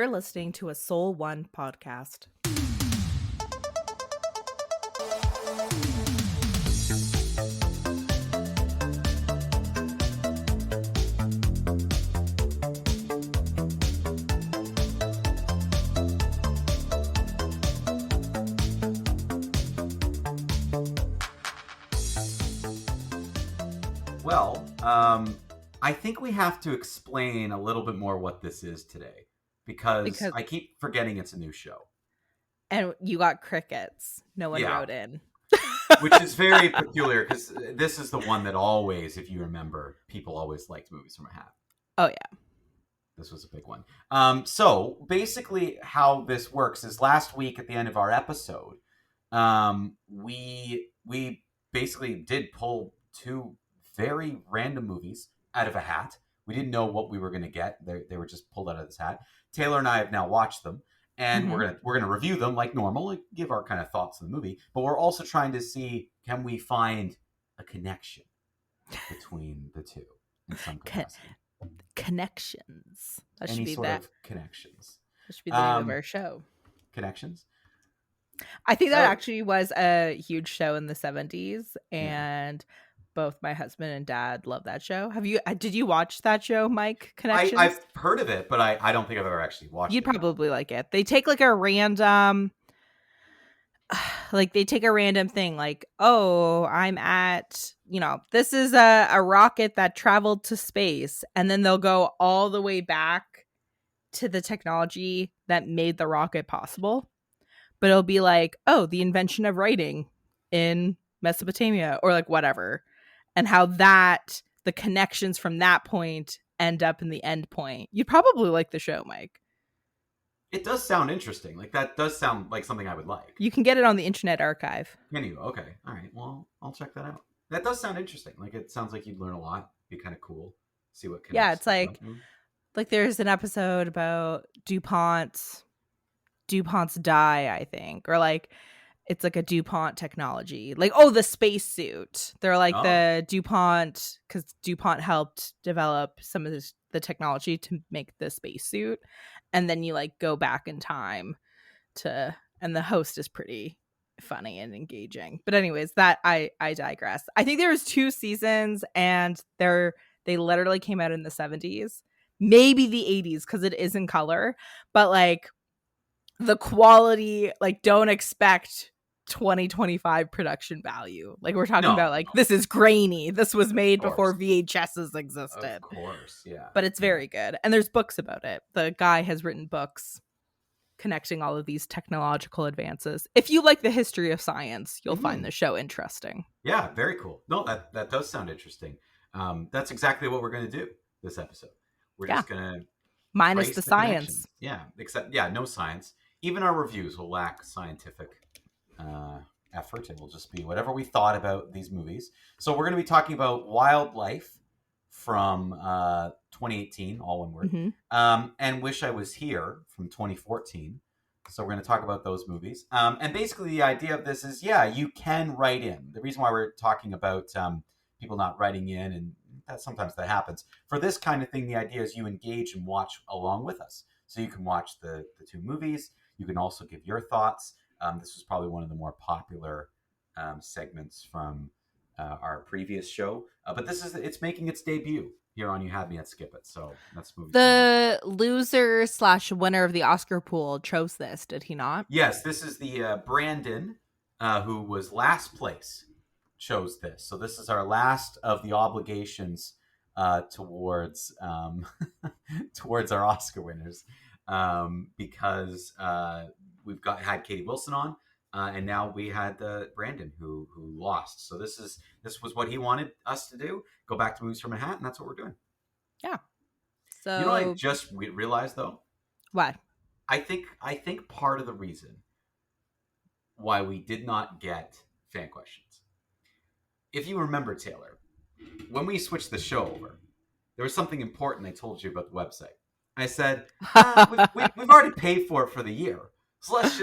You're listening to a Soul One podcast. Well, I think we have to explain a little bit more what this is today because I keep forgetting it's a new show. And you got crickets. No one Yeah. wrote in. Which is very peculiar because this is the one that always, if you remember, people always liked Movies from a Hat. Oh, yeah. This was a big one. So basically how this works is last week at the end of our episode, we basically did pull two very random movies out of a hat. We didn't know what we were going to get. They were just pulled out of this hat. Taylor and I have now watched them, and we're gonna review them like normal, like give our kind of thoughts on the movie. But we're also trying to see, can we find a connection between the two in some capacity? Connections. That Any should be sort that. of connections. That should be the name of our show. Connections. I think that actually was a huge show in the 70s, and both my husband and dad love that show. Did you watch that show, Mike? Connections? I've heard of it, but I don't think I've ever actually watched it. You'd probably like it. They take like a random thing, like, oh, I'm at, this is a rocket that traveled to space, and then they'll go all the way back to the technology that made the rocket possible. But it'll be like, oh, the invention of writing in Mesopotamia, or like whatever, and how that the connections from that point end up in the end point. You'd probably like the show, Mike. It does sound interesting. Like, that does sound like something I would like. You can get it on the Internet Archive. Can you? Okay. All right. Well, I'll check that out. That does sound interesting. Like, it sounds like you'd learn a lot. Be kind of cool. See what connects. Yeah, it's like there's an episode about DuPont's dye, I think, or like it's like a DuPont technology. Like, oh, the spacesuit. They're like the DuPont, because DuPont helped develop some of the technology to make the spacesuit. And then you like go back in time and the host is pretty funny and engaging. But anyways, that I digress. I think there was 2 seasons, and they literally came out in the 70s, maybe the 80s, because it is in color. But like the quality, like, don't expect 2025 production value. Like, we're talking about like this is grainy. This was made before VHSs existed. Of course, yeah. But it's very good. And there's books about it. The guy has written books connecting all of these technological advances. If you like the history of science, you'll find the show interesting. Yeah, very cool. No, that does sound interesting. That's exactly what we're going to do this episode. We're just going to minus the science. Yeah, except no science. Even our reviews will lack scientific effort. It will just be whatever we thought about these movies. So we're going to be talking about Wildlife from 2018, all one word, and Wish I Was Here from 2014. So we're going to talk about those movies. And basically the idea of this is, you can write in. The reason why we're talking about people not writing in, and sometimes that happens. For this kind of thing, the idea is you engage and watch along with us. So you can watch the 2 movies. You can also give your thoughts. This was probably one of the more popular segments from our previous show. But it's making its debut here on You Had Me at Skip It. So let's move. The loser / winner of the Oscar pool chose this, did he not? Yes, this is the Brandon, who was last place, chose this. So this is our last of the obligations towards towards our Oscar winners. Because we've had Katie Wilson on, and now we had Brandon who lost. So this was what he wanted us to do. Go back to Movies from a Hat, and that's what we're doing. Yeah. So I just realized though. What? I think part of the reason why we did not get fan questions, if you remember, Taylor, when we switched the show over, there was something important I told you about the website. I said, we've already paid for it for the year. So let's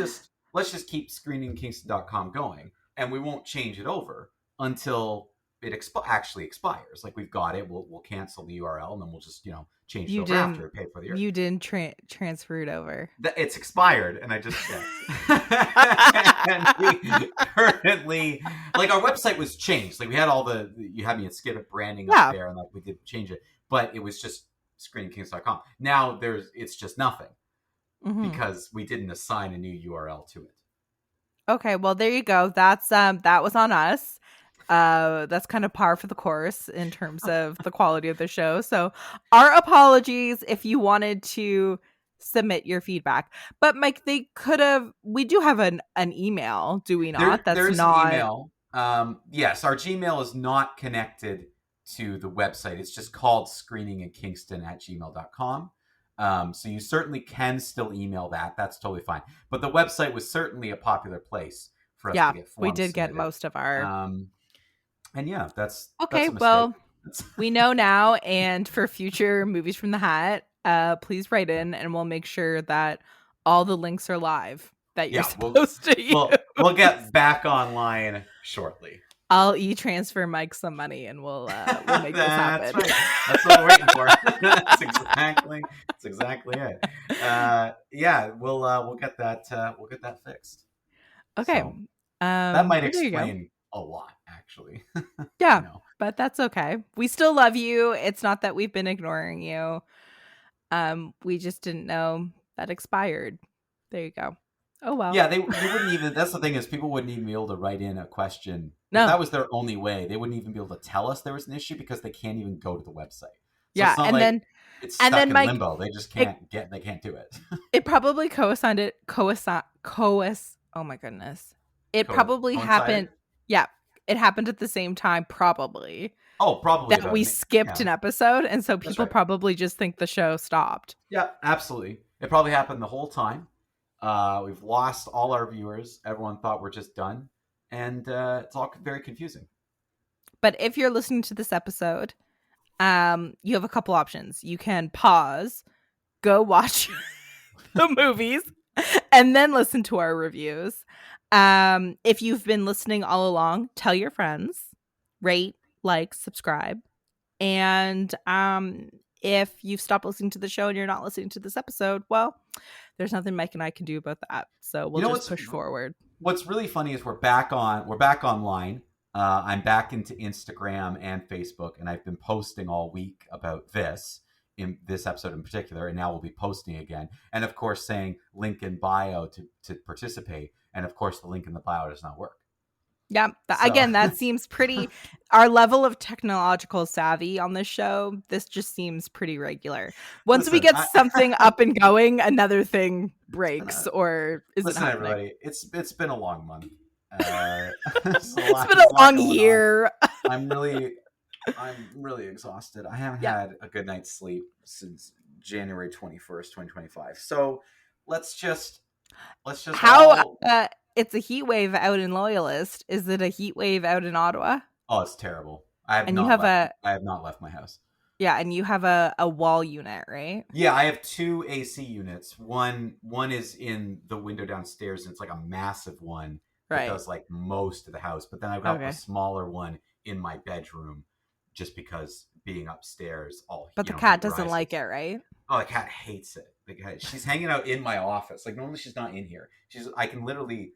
just keep screeningkingston.com going, and we won't change it over until actually expires. Like we've got it, we'll cancel the URL and then we'll just change it You over after didn't and pay for the year. you didn't transfer it over. It's expired, and I just checked. And we currently, like, our website was changed. Like we had you had me at Skip at branding up Yeah. there, and like we did change it, but it was just screeningkings.com. Now it's just nothing Mm-hmm. because we didn't assign a new URL to it. Okay, well there you go. That's that was on us. That's kind of par for the course in terms of the quality of the show. So our apologies if you wanted to submit your feedback. But Mike, we do have an email, do we not? There That's is an not. email. Yes, our Gmail is not connected to the website. It's just called screeningandkingston@gmail.com. So you certainly can still email that. That's totally fine. But the website was certainly a popular place for us to Yeah, get we forms did get submitted. most of our. And yeah, that's Okay, a mistake. well, we know now, and for future movies from the hat, please write in and we'll make sure that all the links are live that you're Yeah, supposed to use. we'll get back online shortly. I'll e-transfer Mike some money and we'll make this happen. That's right. That's what we're waiting for. That's exactly it. Yeah, we'll get that fixed. Okay. So that might There you go. explain a lot, actually. Yeah, but that's okay. We still love you. It's not that we've been ignoring you. We just didn't know that expired. There you go. Oh well. Yeah, they wouldn't even. That's the thing is, people wouldn't even be able to write in a question if No. that was their only way. They wouldn't even be able to tell us there was an issue because they can't even go to the website. So Yeah, it's not and like then it's stuck in Mike, limbo. They just can't They can't do it. it probably coincided. Oh my goodness! It probably happened. Yeah, it happened at the same time. Probably. Oh, probably that we skipped an episode, and so people probably just think the show stopped. Yeah, absolutely. It probably happened the whole time. We've lost all our viewers. Everyone thought we're just done, and it's all very confusing. But if you're listening to this episode, you have a couple options. You can pause, go watch the movies, and then listen to our reviews. If you've been listening all along, tell your friends, rate, like, subscribe. And if you've stopped listening to the show and you're not listening to this episode, well, there's nothing Mike and I can do about that. So we'll just push forward. What's really funny is we're back online. I'm back into Instagram and Facebook, and I've been posting all week about this episode in particular, and now we'll be posting again. And of course, saying link in bio to participate. And of course, the link in the bio does not work. Yeah. Again, that seems pretty. Our level of technological savvy on this show, this just seems pretty regular. Once we get something up and going, another thing breaks or isn't happening. Everybody, it's been a long month. It's been a long year. I'm really exhausted. I haven't had a good night's sleep since January 21st, 2025. So let's just it's a heat wave out in Loyalist. Is it a heat wave out in Ottawa? Oh, it's terrible. I have not left my house. Yeah, and you have a wall unit, right? Yeah, I have 2 AC units. One is in the window downstairs, and it's like a massive one that does like most of the house. But then I've got a smaller one in my bedroom, just because being upstairs. But the cat doesn't like it, right? Oh, the cat hates it. She's hanging out in my office. Like normally she's not in here. I can literally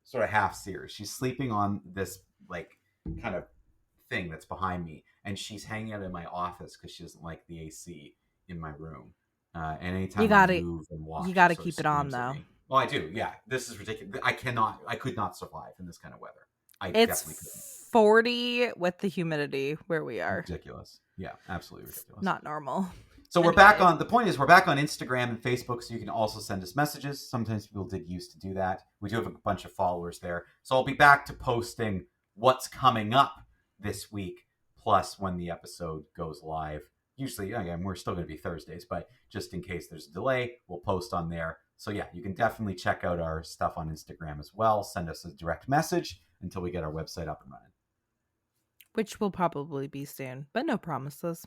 sort of half see her. She's sleeping on this like kind of thing that's behind me, and she's hanging out in my office because she doesn't like the AC in my room. And anytime I move and walk, you gotta keep it on though. Well, I do. Yeah, this is ridiculous. I could not survive in this kind of weather. It's definitely couldn't. 40 with the humidity where we are. Ridiculous. Yeah, absolutely ridiculous. Not normal. So we're back on. The point is, we're back on Instagram and Facebook, so you can also send us messages. Sometimes people did used to do that. We do have a bunch of followers there, so I'll be back to posting what's coming up this week, plus when the episode goes live. Usually, again, we're still going to be Thursdays, but just in case there's a delay, we'll post on there. So yeah, you can definitely check out our stuff on Instagram as well. Send us a direct message until we get our website up and running. Which will probably be soon, but no promises.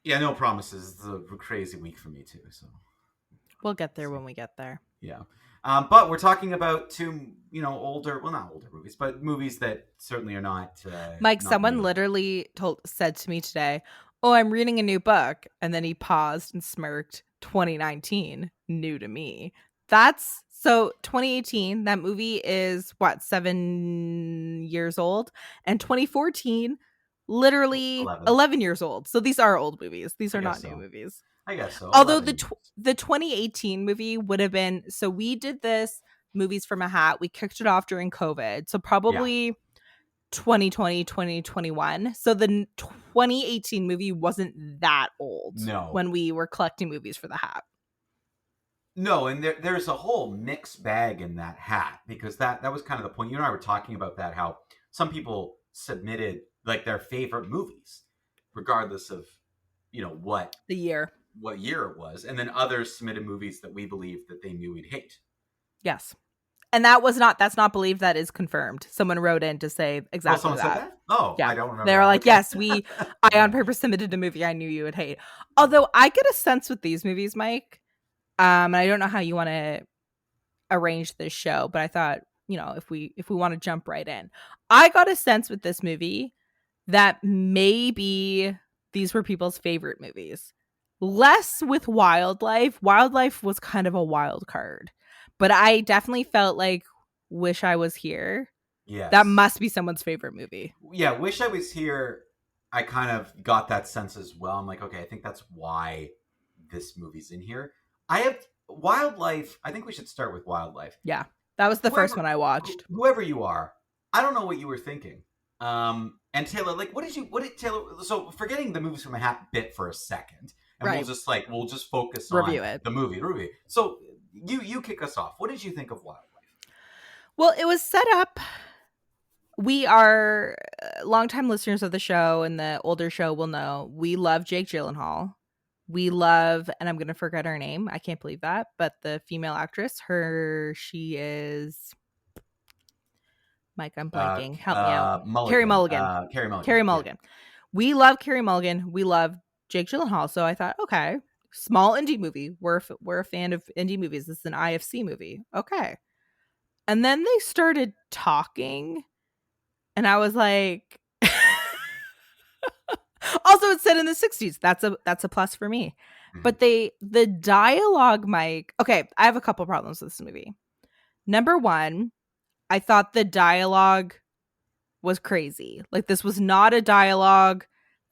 Yeah, no promises. It's a crazy week for me too, so we'll get there when we get there. Yeah. But we're talking about two, older, well, not older movies, but movies that certainly are Mike, not someone new. literally said to me today, "Oh, I'm reading a new book," and then he paused and smirked. 2019, new to me. That's so 2018. That movie is what, 7 years old, and 2014, literally 11. 11 years old. So these are old movies. These I are guess not new so. movies. I guess so. Although 11 years. the 2018 movie would have been, so we did this movies from a hat. We kicked it off during COVID. So Yeah. probably 2020, 2021. So the 2018 movie wasn't that old No. when we were collecting movies for the hat. No, and there's a whole mixed bag in that hat because that was kind of the point. You and I were talking about that, how some people submitted like their favorite movies, regardless of what The year. year it was, and then others submitted movies that we believed that they knew we'd hate. Yes. And that's not believed, that is confirmed. Someone wrote in to say Oh, exactly someone said that. that? Oh, Yeah. I don't remember They were that. like, Okay. yes, I on purpose submitted a movie I knew you would hate. Although I get a sense with these movies, Mike, and I don't know how you want to arrange this show, but I thought, if we want to jump right in, I got a sense with this movie that maybe these were people's favorite movies. Less with Wildlife. Wildlife was kind of a wild card, but I definitely felt like Wish I Was Here. That Yes. must be someone's favorite movie. Yeah, Wish I Was Here. I kind of got that sense as well. I'm like, okay, I think that's why this movie's in here. I have Wildlife. I think we should start with Wildlife. Yeah, that was the first Whoever one I watched. whoever you are, I don't know what you were thinking. And Taylor, like, what did Taylor? So forgetting the movies from a hat bit for a second, and Right. we'll just focus Review on it. the movie. So you kick us off. What did you think of Wildlife? Well, it was set up. We are longtime listeners of the show, and the older show will know we love Jake Gyllenhaal. We love, and I'm going to forget her name. I can't believe that, but the female actress, she is Mike. I'm blanking. Help me out. Carey Mulligan. Mulligan. Carey Mulligan. Carey Yeah. Mulligan. We love Carey Mulligan. We love Jake Gyllenhaal. So I thought, okay, small indie movie. We're a fan of indie movies. This is an IFC movie. Okay. And then they started talking, and I was like, also it's set in the 60s. That's a plus for me. Mhm. But the dialogue, Mike. Okay, I have a couple problems with this movie. Number one, I thought the dialogue was crazy. Like, this was not a dialogue.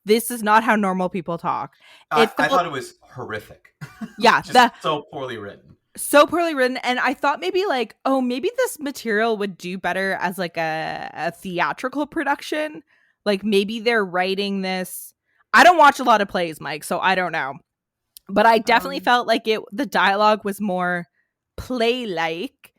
This is not how normal people talk. I thought it was horrific. Yeah, just so poorly written. So poorly written. And I thought maybe like, oh, maybe this material would do better as like a theatrical production. Like maybe they're writing this. I don't watch a lot of plays, Mike, so I don't know. But I definitely felt like the dialogue was more play-like.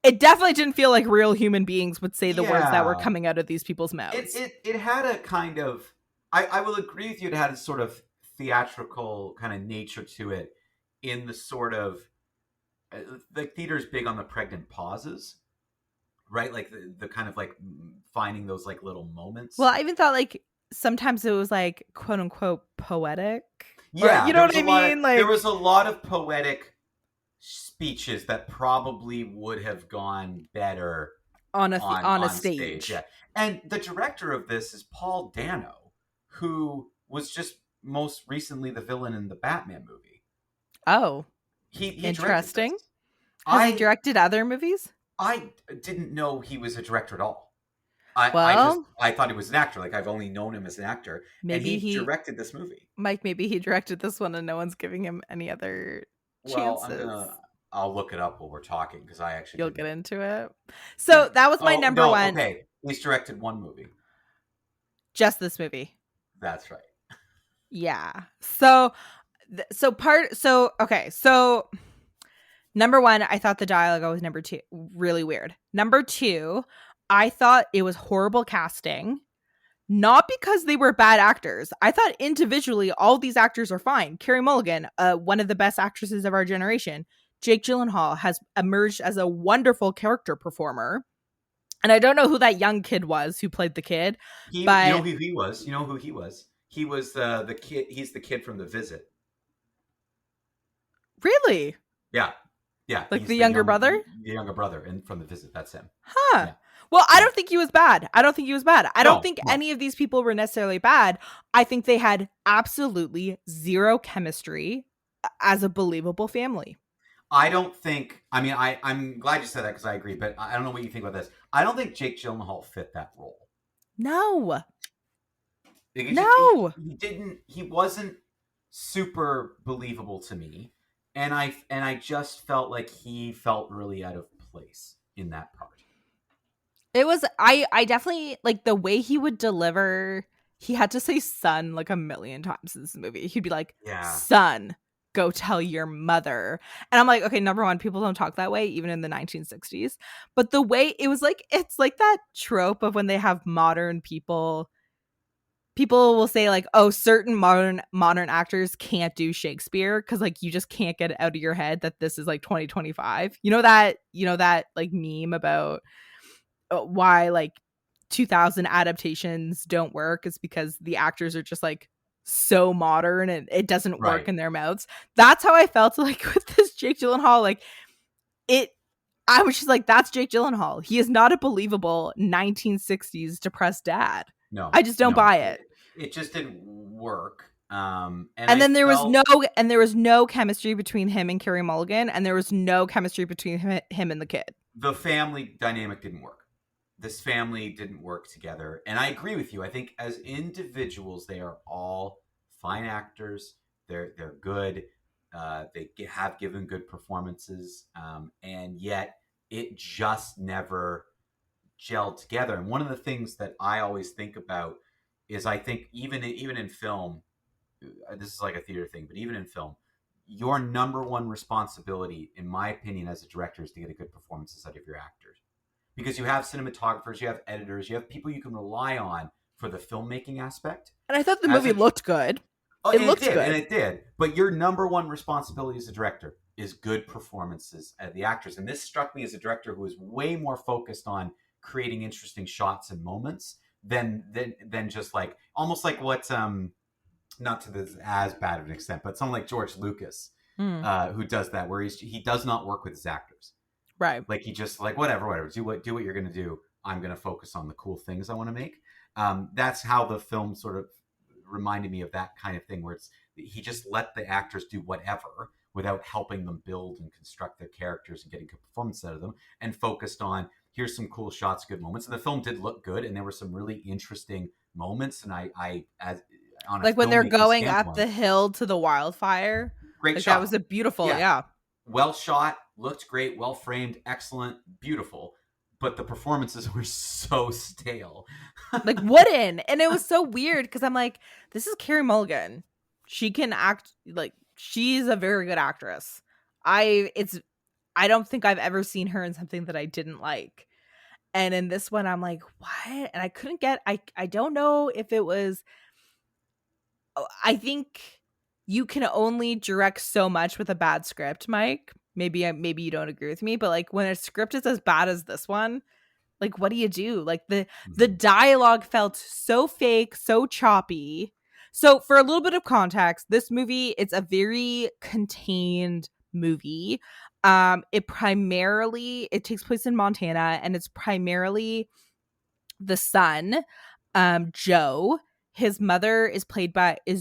It definitely didn't feel like real human beings would say the words that were coming out of these people's mouths. It had a kind of, I will agree with you, it had a sort of theatrical kind of nature to it, in the sort of, like, theater's big on the pregnant pauses, right? Like the kind of like finding those like little moments. Well, I even thought like sometimes it was like quote unquote poetic. Yeah, or, you know what I mean? Like, there was a lot of poetic speeches that probably would have gone better on a stage. Yeah. And the director of this is Paul Dano, who was just most recently the villain in the Batman movie. Oh, he interesting. Has he directed other movies? I didn't know he was a director at all. I thought he was an actor. Like, I've only known him as an actor. Maybe he directed this movie. Mike, maybe he directed this one and no one's giving him any other chances. I'll look it up while we're talking, because I actually You'll get into it. So that was my number one. Okay, he's directed one movie. Just this movie. That's right. Yeah. So number one, I thought the dialogue was number two really weird. Number two, I thought it was horrible casting. Not because they were bad actors. I thought individually all these actors are fine. Carey Mulligan, one of the best actresses of our generation. Jake Gyllenhaal has emerged as a wonderful character performer. And I don't know who that young kid was who played the kid. But you know who he was? You know who he was? He was the kid. He's the kid from The Visit. Really? Yeah. Yeah, Like he's the younger brother? the younger brother in from The Visit. That's him. Huh. Yeah, Well, I yeah. don't think he was bad. I don't think he was bad. I don't No, think no. any of these people were necessarily bad. I think they had absolutely zero chemistry as a believable family. I don't think. I mean, I'm glad you said that because I agree. But I don't know what you think about this. I don't think Jake Gyllenhaal fit that role. No. Like, No. he didn't. He wasn't super believable to me, and I just felt like he felt really out of place in that part. It was I definitely like the way he would deliver. He had to say son like a million times in this movie. He'd be like, Yeah. "Son, go tell your mother." And I'm like, "Okay, number 1, people don't talk that way even in the 1960s." But the way it was like it's like that trope of when they have modern people will say like, "Oh, certain modern actors can't do Shakespeare cuz like you just can't get it out of your head that this is like 2025." You know that like meme about why like 2000 adaptations don't work is because the actors are just like so modern and it doesn't work Right. in their mouths. That's how I felt like with this Jake Gyllenhaal. Like it, I was just like, that's Jake Gyllenhaal. He is not a believable 1960s depressed dad. No. I just don't No. buy it. It just didn't work. And And I then felt there was no chemistry between him and Carey Mulligan, and there was no chemistry between him and the kid. the family dynamic didn't work. This family didn't work together. And I agree with you. I think as individuals, they are all fine actors. They're good. They have given good performances, and yet it just never gelled together. And one of the things that I always think about is I think even in film, this is like a theater thing, but even in film, your number one responsibility, in my opinion, as a director, is to get a good performances out of your actors. Because you have cinematographers, you have editors, you have people you can rely on for the filmmaking aspect. And I thought the As movie a looked good. Oh, It and it looked did, and good. it did. But your number one responsibility as a director is good performances of the actors. And this struck me as a director who is way more focused on creating interesting shots and moments than just like almost like what not to this as bad of an extent, but someone like George Lucas, Mm, who does that, where he does not work with his actors. right. Like he just like whatever, do what you're gonna do. I'm gonna focus on the cool things I want to make. That's how the film sort of reminded me of that kind of thing, where it's he just let the actors do whatever without helping them build and construct their characters and getting good performance out of them, and focused on here's some cool shots, good moments. And the film did look good, and there were some really interesting moments. And I as on a Like when they're filmmaking going up standpoint, the hill to the wildfire. great Like that was shot. a beautiful, Yeah, yeah. well shot, looked great, well framed, excellent, beautiful. But the performances were so stale. Like wooden. And it was so weird because I'm like, this is Carey Mulligan. She can act like she's a very good actress. It's I don't think I've ever seen her in something that I didn't like. And in this one, I'm like, what? And I couldn't get I don't know if it was I think you can only direct so much with a bad script, Mike. Maybe you don't agree with me, but like when a script is as bad as this one, like what do you do? Like the Mhm. dialogue felt so fake, so choppy. So for a little bit of context, this movie, it's a very contained movie. It takes place in Montana and it's primarily the son, Joe. His mother is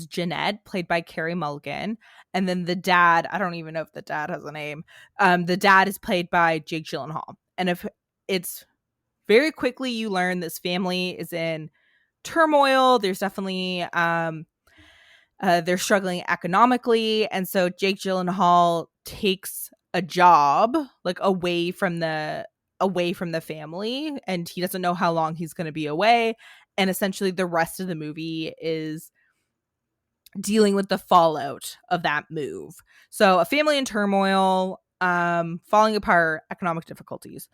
Jeanette, played by Carey Mulligan, and then the dad. I don't even know if the dad has a name. The dad is played by Jake Gyllenhaal, and if it's very quickly you learn this family is in turmoil. There's definitely they're struggling economically, and so Jake Gyllenhaal takes a job like away from the family, and he doesn't know how long he's going to be away. And essentially, the rest of the movie is dealing with the fallout of that move. So, a family in turmoil, falling apart, economic difficulties.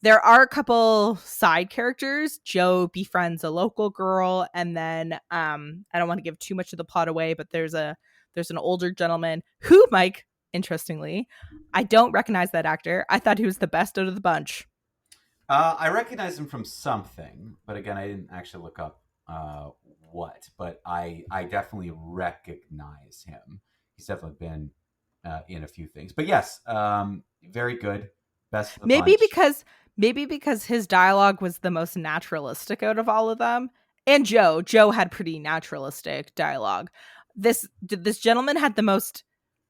There are a couple side characters. Joe befriends a local girl, and then I don't want to give too much of the plot away, but there's an older gentleman who, Mike, interestingly, I don't recognize that actor. I thought he was the best out of the bunch. I recognize him from something, but again, I didn't actually look up what. But I definitely recognize him. He's definitely been in a few things. But yes, very good. Best of the Maybe bunch. because maybe because his dialogue was the most naturalistic out of all of them. And Joe had pretty naturalistic dialogue. This gentleman had the most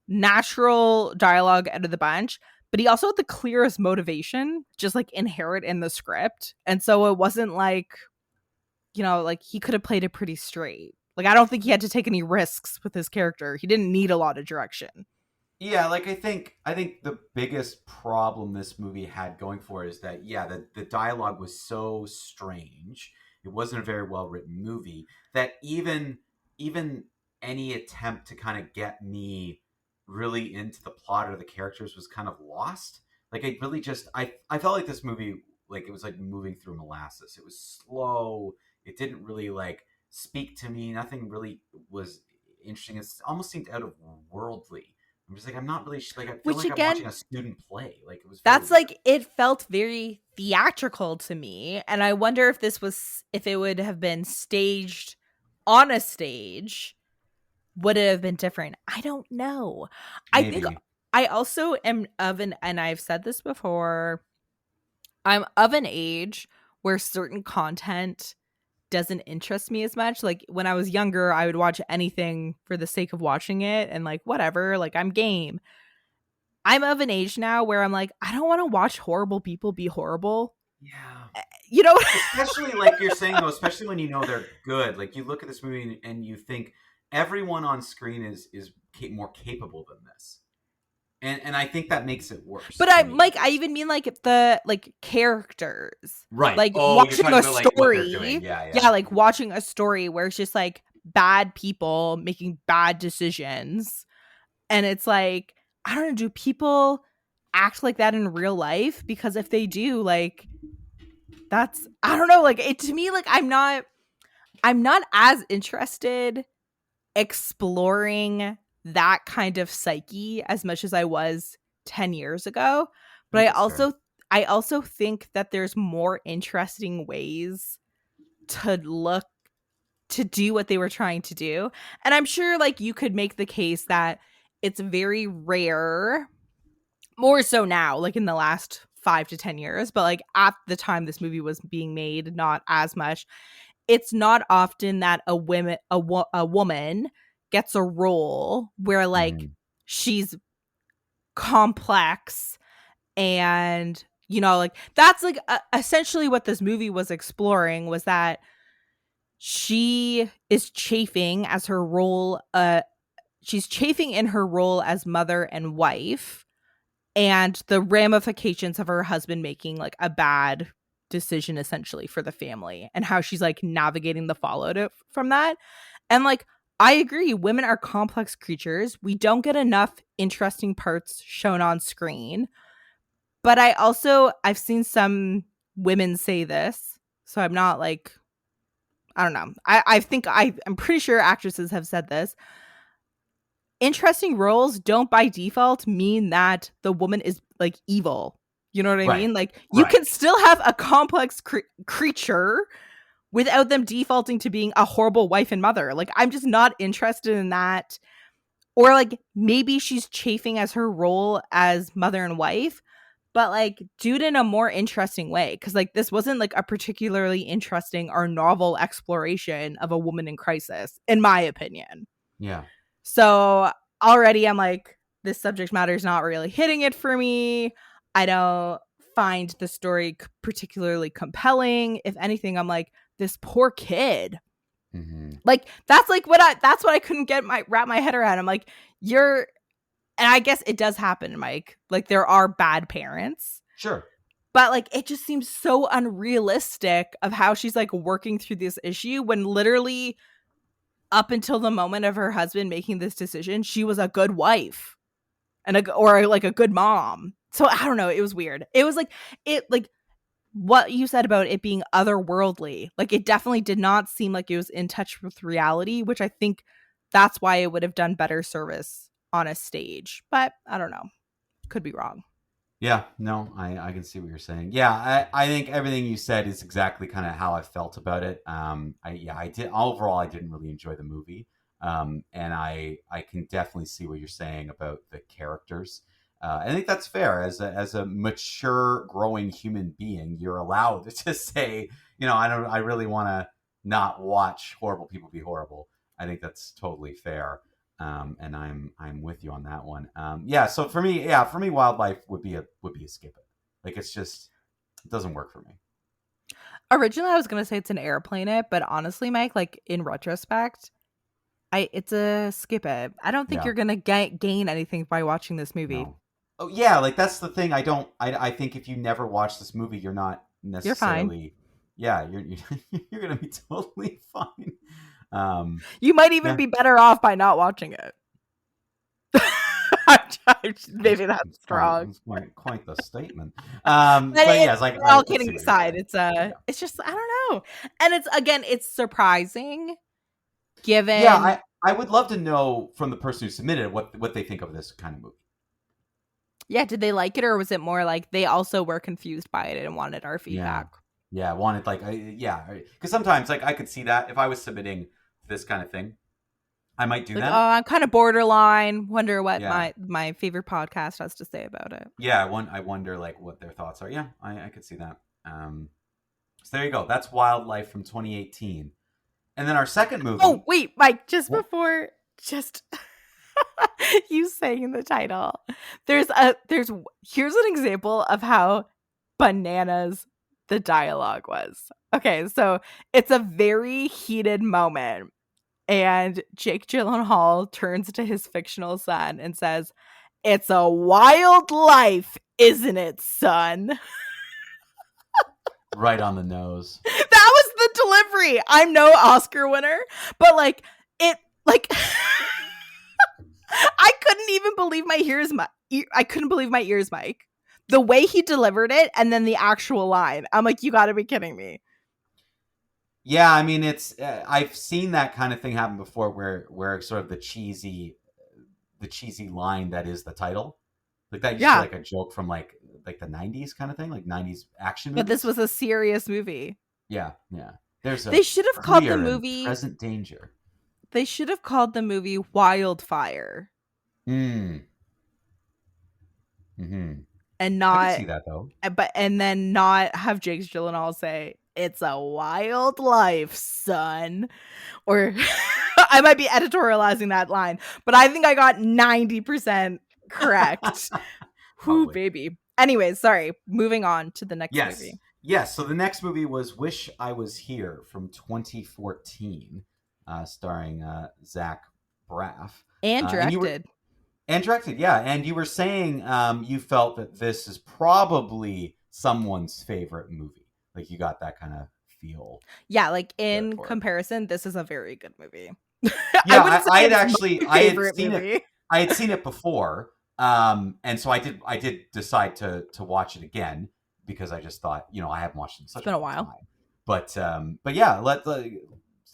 natural dialogue out of the bunch, but he also had the clearest motivation, just like inherent in the script. And so it wasn't like, like he could have played it pretty straight. Like I don't think he had to take any risks with his character. He didn't need a lot of direction. Yeah, like I think the biggest problem this movie had going for it is that the dialogue was so strange. It wasn't a very well written movie that even any attempt to kind of get me really into the plot or the characters was kind of lost. Like I really just I felt like this movie, like it was like moving through molasses. It was slow. It didn't really like speak to me. Nothing really was interesting. It almost seemed out of worldly. I'm just like, I'm not really like, I feel Which like I'm again, watching a student play. Like it was very that's weird. like it felt very theatrical to me, and I wonder if it would have been staged on a stage, would it have been different? I don't know. I think Maybe. I also am and I've said this before, I'm of an age where certain content doesn't interest me as much. Like when I was younger, I would watch anything for the sake of watching it and like whatever, like I'm game. I'm of an age now where I'm like, I don't want to watch horrible people be horrible. Yeah. You know? Especially like you're saying though, especially when you know they're good. Like you look at this movie and you think everyone on screen is more capable than this. And I think that makes it worse But to I'm me. like, I even mean like the like characters. Right. Like Oh, you're watching talking a about like what they're doing. story. Yeah, yeah. Yeah, like watching a story where it's just like bad people making bad decisions. And it's like, I don't know, do people act like that in real life? Because if they do, like that's I don't know, like it to me, like I'm not as interested exploring that kind of psyche as much as I was 10 years ago. I But think that's fair. I also think that there's more interesting ways to look to do what they were trying to do. And I'm sure like you could make the case that it's very rare, more so now, like in the last 5 to 10 years, but like at the time this movie was being made, not as much. It's not often that a woman gets a role where like Hmm. she's complex and like that's like essentially what this movie was exploring, was that she is chafing as her role she's chafing in her role as mother and wife, and the ramifications of her husband making like a bad decision essentially for the family, and how she's like navigating the fallout from that. And like I agree, women are complex creatures. We don't get enough interesting parts shown on screen. But I've seen some women say this, so I'm not like, I don't know. I'm pretty sure actresses have said this. Interesting roles don't by default mean that the woman is like evil. You know what I Right. mean? Like you Right. can still have a complex creature without them defaulting to being a horrible wife and mother. Like I'm just not interested in that. Or like maybe she's chafing as her role as mother and wife, but like do it in a more interesting way, cuz like this wasn't like a particularly interesting or novel exploration of a woman in crisis in my opinion. Yeah. So already I'm like, this subject matter is not really hitting it for me. I don't find the story particularly compelling. If anything, I'm like, this poor kid. Hmm. Like that's what I couldn't wrap my head around. I'm like, you're and I guess it does happen, Mike. Like there are bad parents, Sure. but like it just seems so unrealistic of how she's like working through this issue when literally up until the moment of her husband making this decision, she was a good wife or like a good mom. So I don't know. It was weird. It was like what you said about it being otherworldly. Like it definitely did not seem like it was in touch with reality, which I think that's why it would have done better service on a stage. But I don't know. Could be wrong. Yeah, no, I can see what you're saying. Yeah, I think everything you said is exactly kind of how I felt about it. I did overall I didn't really enjoy the movie. And I can definitely see what you're saying about the characters. I think that's fair. As a mature, growing human being, you're allowed to say, I really want to not watch horrible people be horrible. I think that's totally fair. And I'm with you on that one. Yeah. So for me, wildlife would be a skip it. Like it doesn't work for me. Originally, I was gonna say it's an airplane it, but honestly, Mike, like in retrospect, it's a skip it. I don't think Yeah. you're gonna gain anything by watching this movie. No. Oh yeah, like that's the thing. I think if you never watch this movie, you're not You're fine. necessarily. Yeah, you're gonna be totally fine. You might even Yeah, be better off by not watching it. Maybe that's strong. it's quite the statement. But But yeah, it's like all I can see kidding what you're aside, saying. Yeah. it's just I don't know, and it's surprising Yeah, given. I would love to know from the person who submitted it what they think of this kind of movie. Yeah, did they like it, or was it more like they also were confused by it and wanted our Yeah. feedback? Yeah, I wanted like because sometimes like I could see that if I was submitting this kind of thing, I might do Like, oh, that. I'm kind of borderline. Wonder what Yeah. my favorite podcast has to say about it. Yeah, I wonder like what their thoughts are. Yeah, I could see that. So there you go. That's Wildlife from 2018. And then our second Oh movie. wait, Mike, just What? before just you saying the title, there's here's an example of how bananas the dialogue was. Okay, so it's a very heated moment, and Jake Gyllenhaal turns to his fictional son and says, "It's a wild life, isn't it, son?" Right on the nose. That was the delivery. I'm no Oscar winner, but like it, like I couldn't even believe my ears. I couldn't believe my ears, Mike. The way he delivered it, and then the actual line. I'm like, you got to be kidding me. Yeah, I mean it's I've seen that kind of thing happen before where sort of the cheesy line that is the title. Like that used to be Yeah, like a joke from like the 90s kind of thing, like 90s action but this movies. was a serious movie. Yeah, yeah. There's a They should have called the clear and movie. present danger. They should have called the movie Wildfire, Mm. Mhm. and I could not, see that though. and then not have Jake Gyllenhaal say, "It's a wild life, son," or I might be editorializing that line, but I think I got 90% correct. Whoo, Probably. baby. Anyways, sorry. Moving on to the next Yes. movie. Yes. So the next movie was Wish I Was Here from 2014, starring Zach Braff. And And you were directed. and directed, yeah. And you were saying you felt that this is probably someone's favorite movie. Like you got that kind of feel Yeah, like in for it. comparison, this is a very good movie. I Yeah, wouldn't say I had it's actually my favorite movie. I had seen it before, and so I did decide to watch it again because I just thought I haven't watched it in It's such a been a long while. time. But yeah, let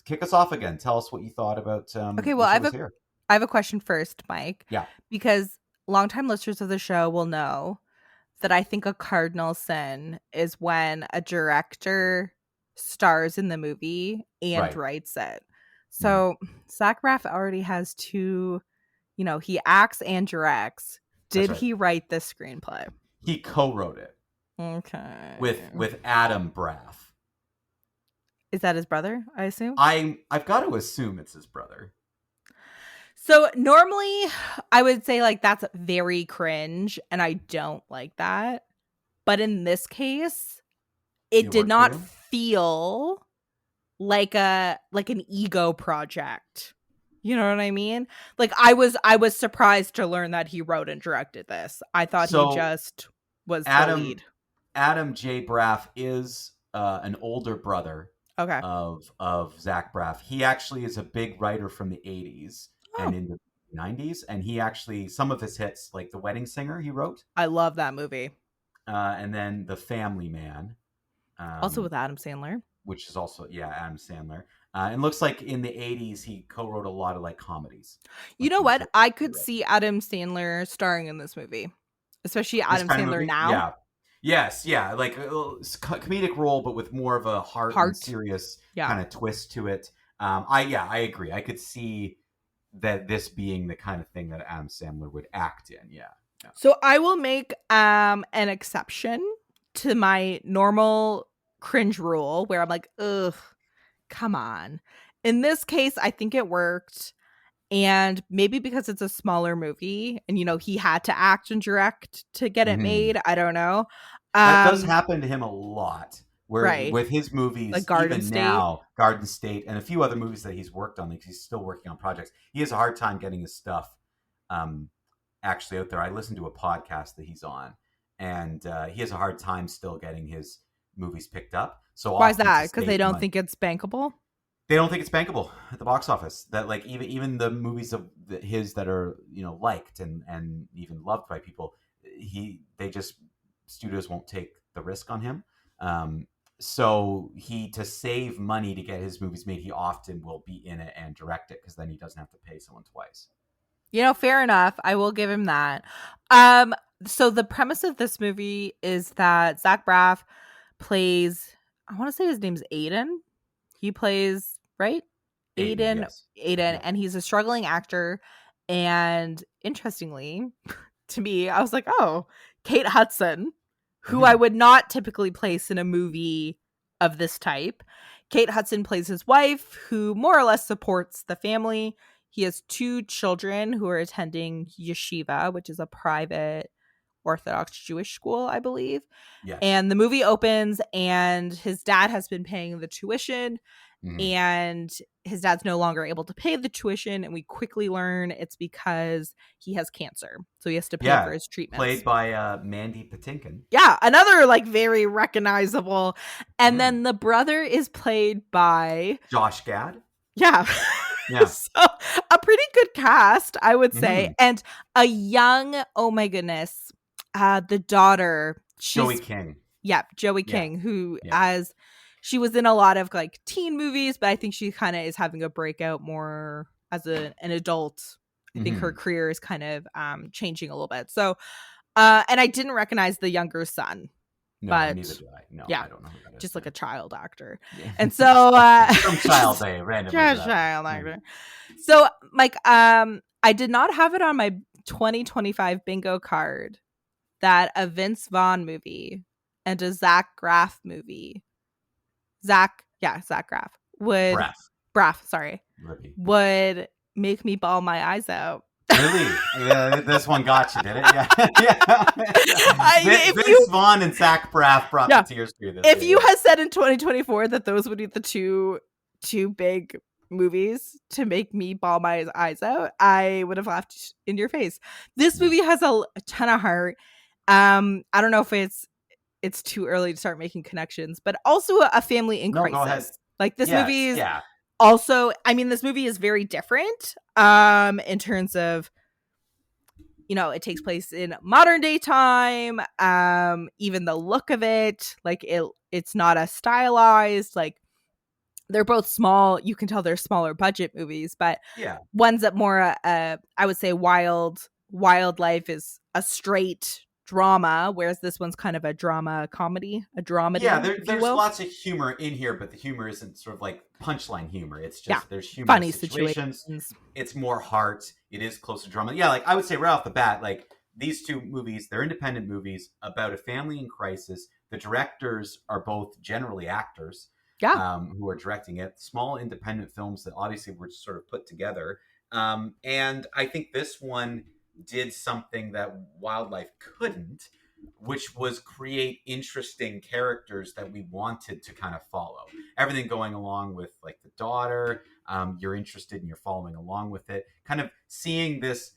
kick us off again. Tell us what you thought about Okay, well, Wish I Was Here. I have a question first, Mike, Yeah, because longtime listeners of the show will know that I think a cardinal sin is when a director stars in the movie and right. writes it. Mhm. So Zach Braff already has two, he acts and directs. That's Did right. he write this screenplay? He co-wrote it Okay. with Adam Braff. Is that his brother, I assume? I've got to assume it's his brother. So normally I would say like that's very cringe and I don't like that. But in this case, it It did worked for not you. feel like an ego project. You know what I mean? Like I was surprised to learn that he wrote and directed this. I thought he So just was the Adam lead. Adam J. Braff is an older brother Okay. of Zach Braff. He actually is a big writer from the 80s and Oh, in the 90s, and he actually some of his hits like The Wedding Singer he wrote, I love that movie. and then The Family Man, Also um, with Adam Sandler. which is also Adam Sandler. And looks like in the 80s he co-wrote a lot of like comedies. You Like know he what? I he could wrote see Adam Sandler starring in this movie. Especially this Adam kind of Sandler movie. now. Yeah. Yes, yeah, like a comedic role, but with more of a heart and Heart. serious Yeah. kind of twist to it. I agree. I could see that this being the kind of thing that Adam Sandler would act in. Yeah. Yeah. So I will make an exception to my normal cringe rule where I'm like, ugh, come on. In this case, I think it worked. And maybe because it's a smaller movie and, he had to act and direct to get it Mhm. made. I don't know. That does Um, happen to him a lot. Where right. with his Like movies, Garden even State. now, Garden State and a few other movies that he's worked on, like he's still working on projects. He has a hard time getting his stuff um, actually out there. I listened to a podcast that he's on, and he has a hard time still getting his movies picked up. So Why is often to that? Because they save don't money, think it's bankable? they don't think it's bankable at the box office. That like even the movies of his that are liked and even loved by people, they just studios won't take the risk on him. Um, so he to save money to get his movies made, he often will be in it and direct it because then he doesn't have to pay someone twice. Fair enough. I will give him that. So the premise of this movie is that Zach Braff plays, I want to say his name's Aiden. He plays, right? Aiden, Aiden, yes, Aiden, yeah. and he's a struggling actor. And interestingly, to me, I was like, oh, Kate Hudson, who I Mm-hmm. would not typically place in a movie of this type. Kate Hudson plays his wife, who more or less supports the family. He has 2 children who are attending yeshiva, which is a private Orthodox Jewish school, I believe. Yes. And the movie opens, and his dad has been paying the tuition, Mm-hmm. and his dad's no longer able to pay the tuition. And we quickly learn it's because he has cancer. So he has to pay for Yeah, his treatments. played by Mandy Patinkin. Yeah, another like very recognizable. And Mm. then the brother is played by, Josh Gad. yeah. Yeah. So a pretty good cast, I would say. Mm-hmm. And a young, oh my goodness, the daughter, Joey she's, King. yeah, Joey Yeah. King, who Yeah. as she was in a lot of like teen movies, but I think she kind of is having a breakout more as an adult. I think her Mm-hmm. career is kind of changing a little bit. So and I didn't recognize the younger son, No, neither but do I. No, yeah, I don't know who that is. just like a child actor. Yeah. And so From Child Day, randomly. just child actor. So Mike, I did not have it on my 2025 bingo card that a Vince Vaughn movie and a Zach Braff movie, Zach Braff would Breath. Braff, sorry, Rippy. would make me bawl my eyes out. Really? Yeah, this one got you, did it? Yeah. Yeah. Vince You, Vaughn and Zach Braff brought yeah, the tears to you this if year. you had said in 2024 that those would be the two big movies to make me bawl my eyes out, I would have laughed in your face. This movie has a ton of heart. I don't know if it's too early to start making connections, but also a family in No, crisis. go ahead. Like this Yes, movie is yeah. also, I mean, this movie is very different in terms of, it takes place in modern day time. Even the look of it, like it's not a stylized, like they're both small. You can tell they're smaller budget movies, but Yeah. one's that more, I would say Wildlife is a straight drama, whereas this one's kind of a drama comedy, a dramedy. Yeah, there's lots of humor in here, but the humor isn't sort of like punchline humor. It's just there's humorous funny situations. situations. It's more heart. It is close to drama. Yeah, like I would say right off the bat, like these 2 movies, they're independent movies about a family in crisis. The directors are both generally actors. Yeah. Who are directing it. Small independent films that obviously were sort of put together. And I think this one did something that Wildlife couldn't, which was create interesting characters that we wanted to kind of follow. Everything going along with like the daughter, you're interested and you're following along with it. Kind of seeing this,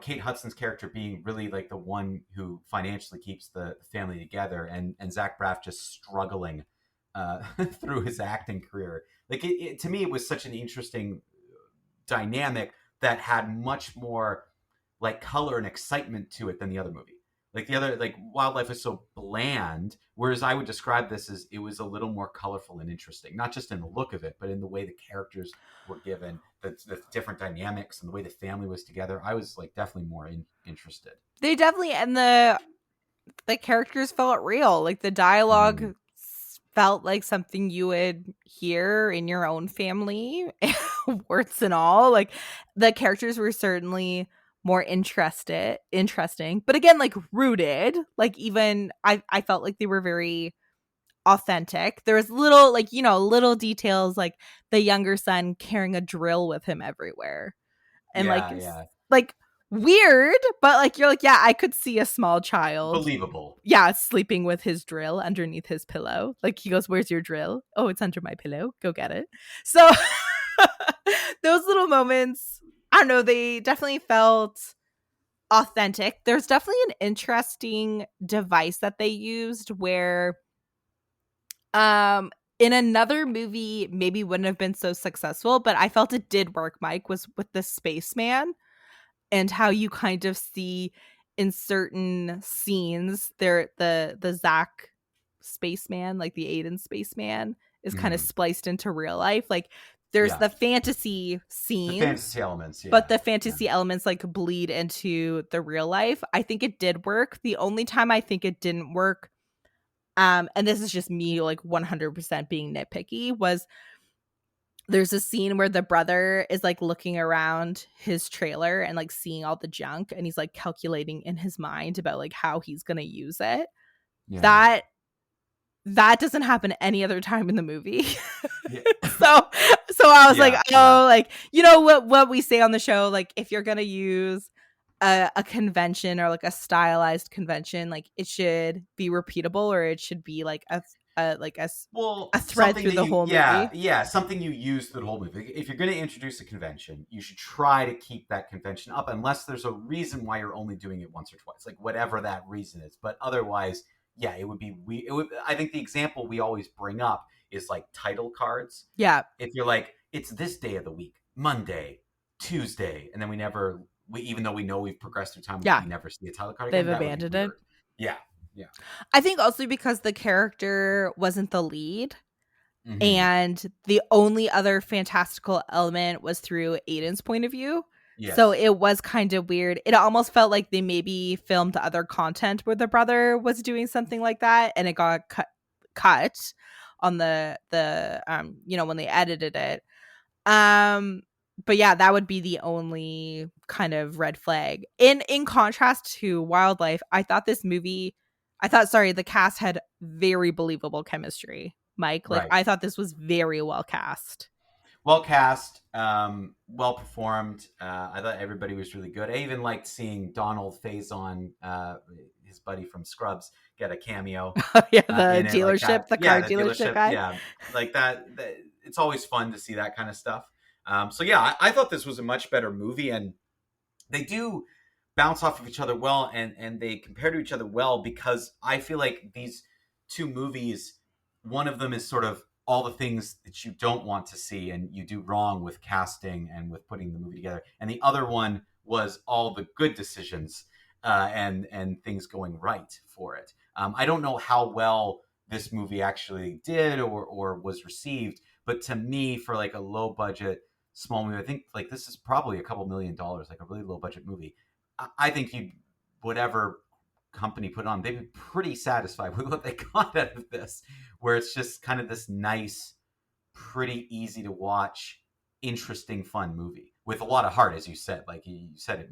Kate Hudson's character being really like the one who financially keeps the family together, and Zach Braff just struggling through his acting career. Like to me, it was such an interesting dynamic that had much more like color and excitement to it than the other movie. Like the other, like Wildlife is so bland, whereas I would describe this as it was a little more colorful and interesting, not just in the look of it, but in the way the characters were given, the different dynamics and the way the family was together. I was like definitely more interested. They definitely, and the characters felt real. Like the dialogue felt like something you would hear in your own family, warts and all. Like the characters were certainly more interesting, but again, like rooted. Like even I felt like they were very authentic. There was little, like, you know, little details like the younger son carrying a drill with him everywhere. And like Yeah, yeah. like weird, but like you're like, yeah, I could see a small child, Believable. yeah, sleeping with his drill underneath his pillow. Like he goes, "Where's your drill?" "Oh, it's under my pillow. Go get it." So those little moments, I don't know, they definitely felt authentic. There's definitely an interesting device that they used where in another movie maybe wouldn't have been so successful, but I felt it did work, Mike, was with the spaceman, and how you kind of see in certain scenes there the Zach spaceman, like the Aiden spaceman, is kind of Mhm. spliced into real life. Like there's Yeah. the fantasy The scenes, fantasy elements, but yeah. the Yeah. fantasy elements like bleed into the real life. I think it did work. The only time I think it didn't work, and this is just me like 100% being nitpicky, was there's a scene where the brother is like looking around his trailer and like seeing all the junk, and he's like calculating in his mind about like how he's going to use it. Yeah. That doesn't happen any other time in the movie. Yeah. so so I was like, Yeah, yeah. oh, like, you know what we say on the show, like if you're going to use a convention or like a stylized convention, like it should be repeatable, or it should be like a Well, thread something through that the you, whole yeah, movie. yeah, something you use through the whole movie. If you're going to introduce a convention, you should try to keep that convention up, unless there's a reason why you're only doing it once or twice, like whatever that reason is. But otherwise, yeah, it would be. It would. I think the example we always bring up is like title cards. Yeah. If you're like, it's this day of the week, Monday, Tuesday, and then we even though we know we've progressed through time, Yeah. we never see a title card They've again. That would be abandoned it. weird. Yeah, yeah. I think also because the character wasn't the lead, Hmm. and the only other fantastical element was through Aiden's point of view. So Yes. it was kind of weird. It almost felt like they maybe filmed other content where the brother was doing something like that, and it got cut on the you know, when they edited it. Um but yeah, that would be the only kind of red flag. In contrast to Wildlife, I thought, sorry, the cast had very believable chemistry, Mike. Like Right. I thought this was very well cast. Well cast, well performed. I thought everybody was really good. I even liked seeing Donald Faison, his buddy from Scrubs, get a cameo Yeah, the in it like dealership, that. the Yeah, car the dealership dealership. guy. Yeah, like that. It's always fun to see that kind of stuff. So yeah, I thought this was a much better movie, and they do bounce off of each other well, and they compare to each other well, because I feel like these two movies, one of them is sort of all the things that you don't want to see and you do wrong with casting and with putting the movie together, and the other one was all the good decisions, and things going right for it. I don't know how well this movie actually did or was received, but to me, for like a low budget small movie, I think like this is probably a couple $1 million, like a really low budget movie. I think you, whatever company put on, they'd be pretty satisfied with what they got out of this, where it's just kind of this nice, pretty easy to watch, interesting, fun movie with a lot of heart, as you said. Like you said, it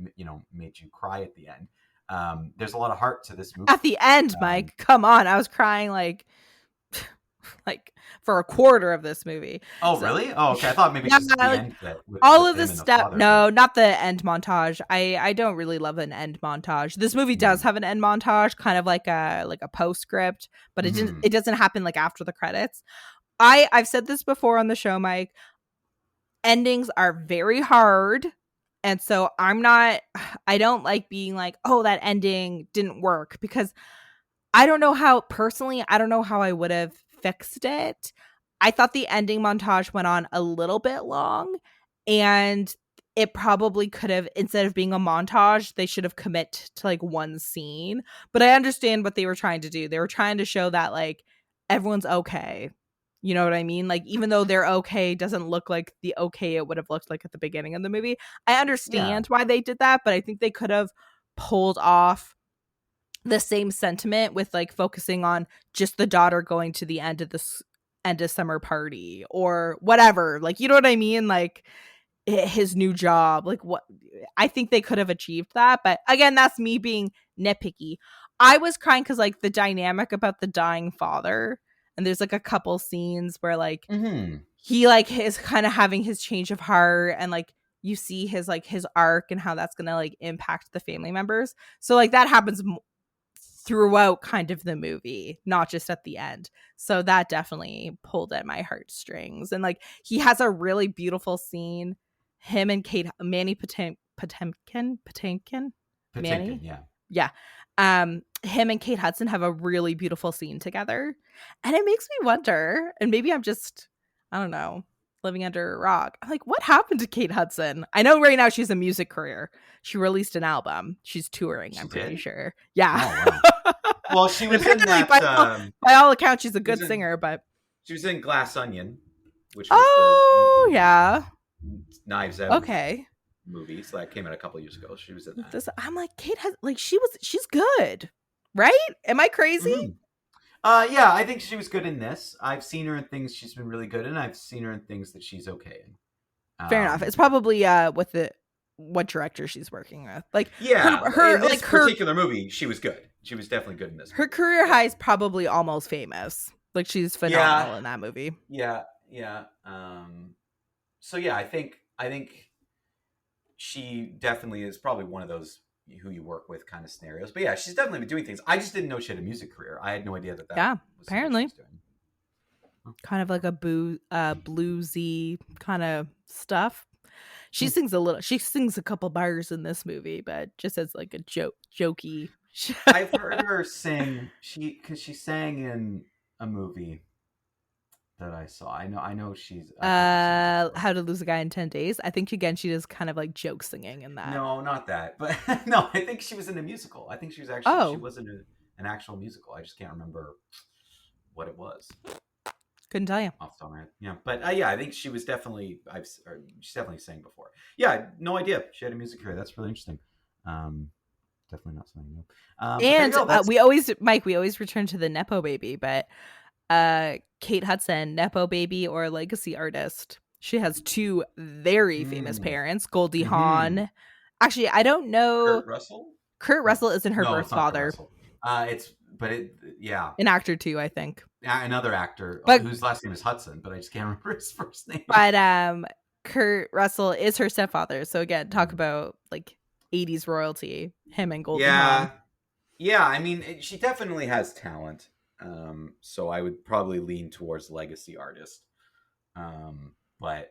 made you cry at the end. There's a lot of heart to this At movie. the end, Um, Mike, come on. I was crying like for a quarter of this movie. oh, So really? Oh, okay. I thought maybe yeah, just the like end bit with all of the him and the step, father, but no, not the end montage. I don't really love an end montage. This movie does mm, have an end montage, kind of like a postscript, but mm-hmm. it doesn't happen like after the credits. I've said this before on the show, Mike. Endings are very hard. And so I don't like being like, oh, that ending didn't work, because I don't know how I would have fixed it. I thought the ending montage went on a little bit long, and it probably could have, instead of being a montage, they should have commit to like one scene. But I understand what they were trying to do. They were trying to show that like everyone's okay. You know what I mean? Like even though they're okay doesn't look like the okay it would have looked like at the beginning of the movie. I Yeah. understand why they did that, but I think they could have pulled off the same sentiment with like focusing on just the daughter going to the end of this end of summer party or whatever. Like, you know what I mean? Like his new job. Like, what I think they could have achieved that. But again, that's me being nitpicky. I was crying because like the dynamic about the dying father, and there's like a couple scenes where like Mm-hmm. he like is kind of having his change of heart, and like you see his like his arc and how that's gonna like impact the family members. So like that happens throughout kind of the movie, not just at the end. So that definitely pulled at my heartstrings. And like he has a really beautiful scene. Him and Manny Patinkin, Patinkin, Manny, yeah. yeah. Him and Kate Hudson have a really beautiful scene together, and it makes me wonder. And maybe I'm just, I don't know, living under a rock. I'm like, what happened to Kate Hudson? I know right now she's a music career. She released an album. She's touring, She I'm pretty did? sure. Yeah. Oh, wow. Well, she was in Apparently, that. by all accounts, she's a She was good in, singer, but she was in Glass Onion, which was the oh, yeah. Knives Out Okay. movie. So that came out a couple years ago. She was in that. I'm like, Kate has, like, she's good, right? Am I crazy? Mm-hmm. Yeah, I think she was good in this. I've seen her in things she's been really good in. I've seen her in things that she's okay in. Fair enough. It's probably with the what director she's working with. Like, yeah, her in this like her particular movie, she was good. She was definitely good in this. Her movie. career high is probably Almost Famous. Like, she's phenomenal in that movie. Yeah. So yeah, I think she definitely is probably one of those who you work with kind of scenarios. But yeah, she's definitely been doing things. I just didn't know she had a music career. I had no idea that. Yeah, was apparently. what she was doing. Kind of like a bluesy kind of stuff. She sings a little. She sings a couple bars in this movie, but just as like a jokey. I've heard her sing. Because she sang in a movie that I saw. I know she's. How to Lose a Guy in 10 Days. I think again she does kind of like joke singing in that. No, not that. But no, I think she was in a musical. I think she was actually. Oh. She was in an actual musical. I just can't remember what it was. Couldn't tell you. Off the top of my head. Yeah, but yeah, I think she was definitely. She's definitely sang before. Yeah, no idea she had a music career. That's really interesting. Definitely not something new. And we always return to the Nepo baby, but Kate Hudson, Nepo baby or legacy artist. She has two very famous parents, Goldie Hawn. Actually, I don't know. Kurt Russell isn't her birth father. Yeah, an actor too, I think. Another actor, whose last name is Hudson, but I just can't remember his first name. But Kurt Russell is her stepfather. So again, talk about like 80s royalty. Him and Goldie Hawn. Yeah. I mean, she definitely has talent. So I would probably lean towards legacy artist. But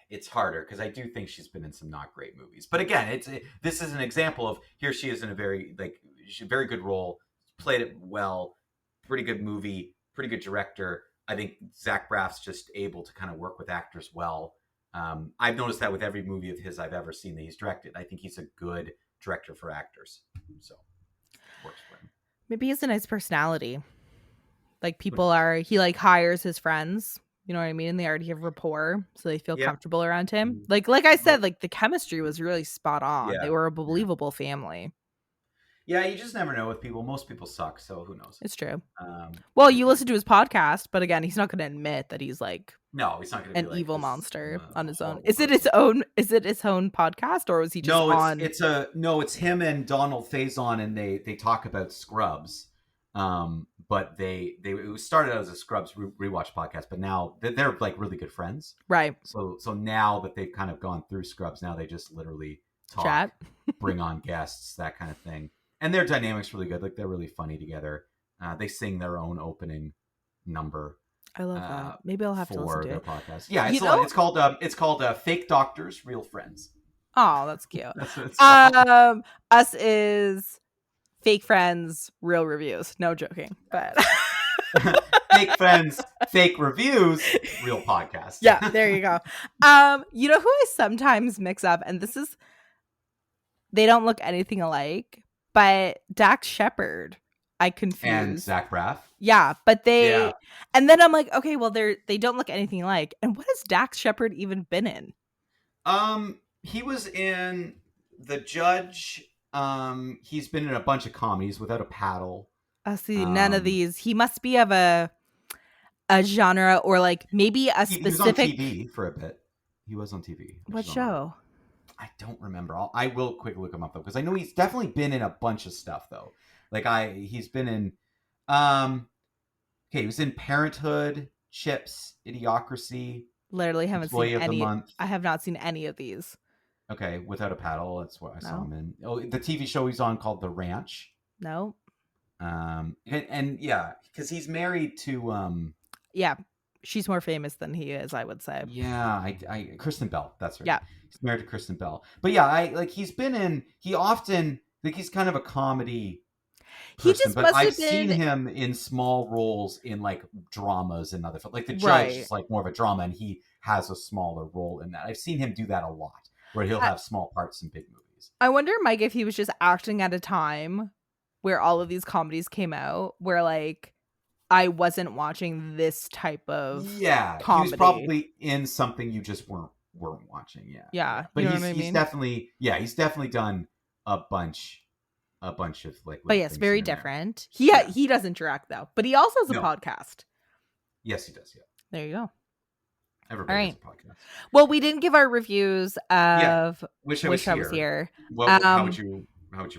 it's harder because I do think she's been in some not great movies. But again, this is an example of here she is in a very good role, played it well, pretty good movie, pretty good director. I think Zach Braff's just able to kind of work with actors well. I've noticed that with every movie of his I've ever seen that he's directed. I think he's a good director for actors. So works for him. Maybe he has a nice personality. Like he like hires his friends. You know what I mean? And they already have rapport, so they feel comfortable around him. Like I said, like the chemistry was really spot on. Yeah. They were a believable family. Yeah, you just never know with people. Most people suck, so who knows? It's true. Well, you listen to his podcast, but again, he's not going to admit that he's like he's not going to be an evil monster on his own. Is it his own podcast, or was he just on? It's him and Donald Faison, and they talk about Scrubs. But it started out as a Scrubs rewatch podcast, but now they're like really good friends, right? So now that they've kind of gone through Scrubs, now they just literally talk, chat, bring on guests, that kind of thing. And their dynamic's really good. Like they're really funny together. They sing their own opening number. I love that. Maybe I'll have to listen to their it. Podcast. Yeah, it's called Fake Doctors, Real Friends. Oh, that's cute. That's what it's called. Us is Fake Friends, Real Reviews. No joking, but Fake Friends, Fake Reviews, Real Podcast. Yeah, there you go. You know who I sometimes mix up, and they don't look anything alike. But Dax Shepard, I confuse. And Zach Braff. Yeah, but and then I'm like, okay, well, they don't look anything alike. And what has Dax Shepard even been in? He was in The Judge He's been in a bunch of comedies. Without a Paddle. I see none of Um, these. He must be of a genre or like maybe a he was on specific. TV for a bit. He was on TV, which What is on the right. show? I don't remember. I will quickly look him up though, because I know he's definitely been in a bunch of stuff though. Like he's been in. Okay, he was in Parenthood, Chips, Idiocracy, Literally haven't seen Employee of the any. Month. I have not seen any of these. Okay, Without a Paddle. That's what I saw No, him in. Oh, the TV show he's on called The Ranch. no. And yeah, because he's married to Yeah, she's more famous than he is, I would say. yeah, I Kristen Bell. That's her name. Yeah, He's married to Kristen Bell. But yeah, I like he's been in. He often like he's kind of a comedy he person, just but must I've have seen been him in small roles in like dramas and other like The Judge right. is like more of a drama, and he has a smaller role in that. I've seen him do that a lot, where he'll have small parts in big movies. I wonder, Mike, if he was just acting at a time where all of these comedies came out, where like I wasn't watching this type of Yeah, he was comedy. probably in something you just weren't watching. Yeah, Yeah, but you know he's what I he's mean? definitely he's definitely done a bunch of like But little yes, things very here and there. different. Yeah. He doesn't direct though, but he also has a No. podcast. Yes, he does. Yeah, There you go. everybody All has right. a podcast. Well, we didn't give our reviews of Wish Wish I I was Was here. Here. Well, how would you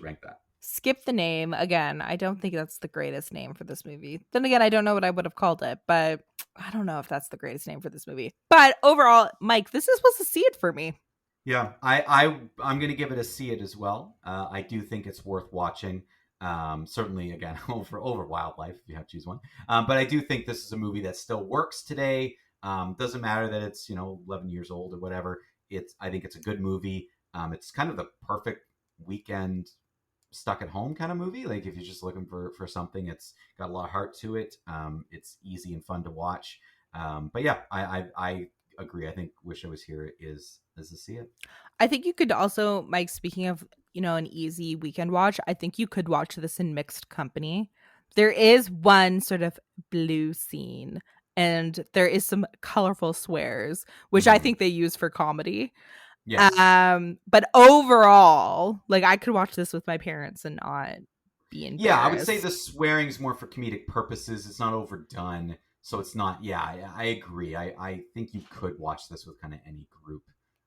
rank that? Skip the name again. I don't think that's the greatest name for this movie. Then again, I don't know what I would have called it, but I don't know if that's the greatest name for this movie. But overall, Mike, this is supposed to see it for me. Yeah, I'm gonna give it a see it as well. I do think it's worth watching. Certainly, again, over Wildlife if you have to choose one. But I do think this is a movie that still works today. Doesn't matter that it's 11 years old or whatever. I think it's a good movie. It's kind of the perfect weekend stuck at home kind of movie. Like if you're just looking for something, it's got a lot of heart to it. It's easy and fun to watch. But yeah, I agree. I think Wish I Was Here is a see it. I think you could also, Mike, speaking of, an easy weekend watch, I think you could watch this in mixed company. There is one sort of blue scene and there is some colorful swears, which I think they use for comedy. Yes. But overall, like I could watch this with my parents and not be embarrassed. Yeah, I would say the swearing is more for comedic purposes. It's not overdone. So it's not, I agree. I think you could watch this with kind of any group.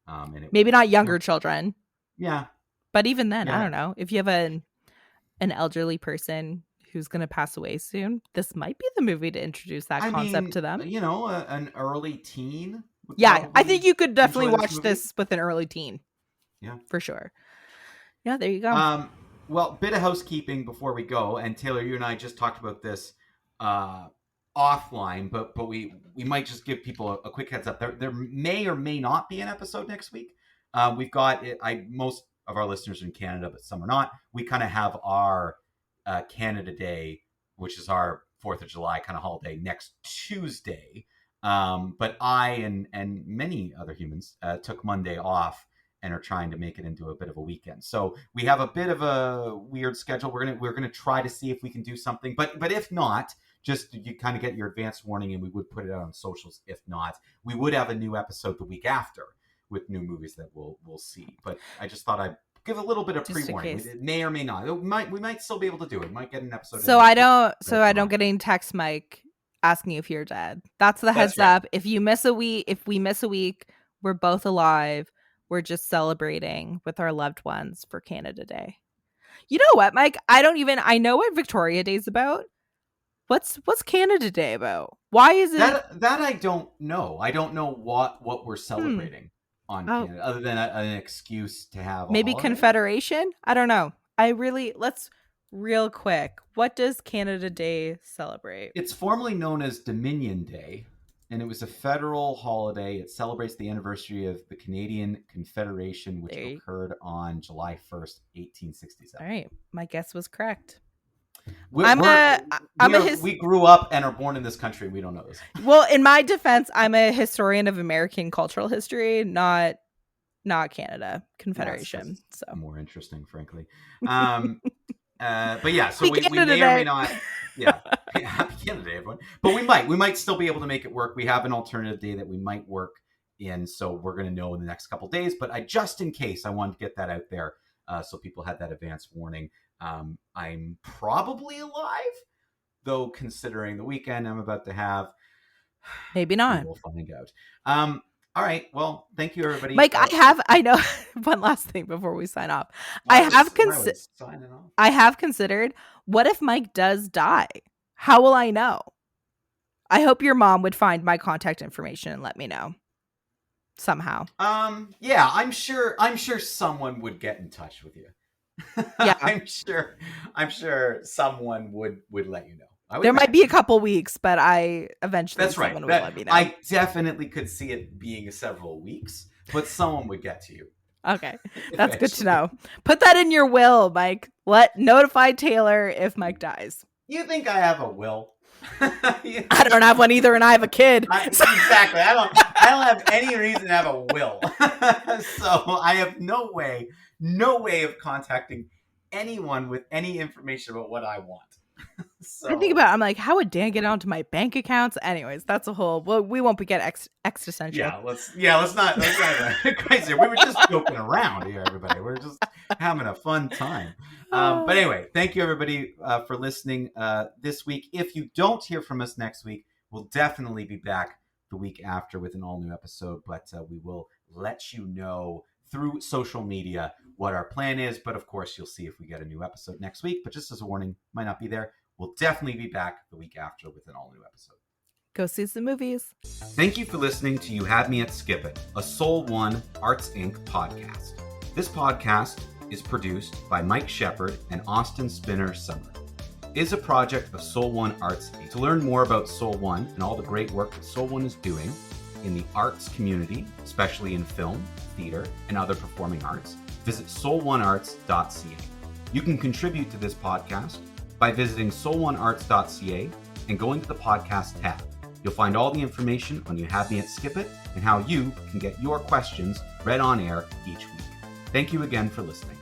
And maybe not younger children. Yeah. But even then, I don't know. If you have an elderly person who's going to pass away soon, this might be the movie to introduce that concept to them. An early teen. Yeah, I think you could definitely watch this with an early teen. Yeah. For sure. Yeah, there you go. Well, bit of housekeeping before we go. And Taylor, you and I just talked about this offline, but we might just give people a quick heads up. There may or may not be an episode next week. We've got most of our listeners are in Canada, but some are not. We kind of have our Canada Day, which is our 4th of July kind of holiday, next Tuesday. But I and many other humans took Monday off and are trying to make it into a bit of a weekend. So we have a bit of a weird schedule. We're gonna try to see if we can do something, but if not, just you kind of get your advance warning, and we would put it out on socials. If not, we would have a new episode the week after with new movies that we'll see. But I just thought I'd give a little bit of pre-warning. It may or may not. We might still be able to do it. We might get an episode. So I don't get any text, Mike, asking if you're dead. That's the heads up. If we miss a week, we're both alive. We're just celebrating with our loved ones for Canada Day. You know what, Mike? I know what Victoria Day's about. What's Canada Day about? Why is it that I don't know. I don't know what we're celebrating on Canada, other than an excuse to have maybe holiday. Confederation? I don't know. Let's real quick. What does Canada Day celebrate? It's formerly known as Dominion Day, and it was a federal holiday. It celebrates the anniversary of the Canadian Confederation, which occurred on July 1st, 1867. All right, my guess was correct. We grew up and are born in this country. We don't know this. Well, in my defense, I'm a historian of American cultural history, not Canada Confederation. So more interesting, frankly. But yeah, so we may Day. or may not. Yeah, happy Canada Day, everyone. But we might still be able to make it work. We have an alternative day that we might work in, so we're going to know in the next couple of days. But just in case, I wanted to get that out there. so people had that advance warning. I'm probably alive, though, considering the weekend I'm about to have. Maybe We not. will find out. All right. Well, thank you, everybody. Mike, I know one last thing before we sign off. I was signing off. I have considered, what if Mike does die? How will I know? I hope your mom would find my contact information and let me know somehow. Yeah, I'm sure someone would get in touch with you. Yeah. I'm sure someone would let you know. There might be a couple weeks, but That's right. someone would let me know. I definitely could see it being several weeks, but someone would get to you. Okay, that's good to know. Put that in your will, Mike. Notify Taylor if Mike dies. You think I have a will? I don't have one either, and I have a kid. Exactly. I don't have any reason to have a will. So I have no way of contacting anyone with any information about what I want. So I think about it, I'm like, how would Dan get onto my bank accounts? Anyways, that's a whole. Well, we won't get existential. Let's not crazy. We were just joking around here, everybody. We're just having a fun time. But anyway, thank you, everybody, for listening this week. If you don't hear from us next week, we'll definitely be back the week after with an all-new episode. But we will let you know through social media what our plan is. But of course, you'll see if we get a new episode next week. But just as a warning, might not be there. We'll definitely be back the week after with an all-new episode. Go see some movies. Thank you for listening to You Had Me at Skip It, a Soul One Arts Inc. podcast. This podcast is produced by Mike Shepard and Austin Spinner Summer. It is a project of Soul One Arts Inc. To learn more about Soul One and all the great work that Soul One is doing in the arts community, especially in film, theater, and other performing arts, visit soul1arts.ca. You can contribute to this podcast by visiting soul1arts.ca and going to the podcast tab. You'll find all the information on You Had Me at Skip It and how you can get your questions read on air each week. Thank you again for listening.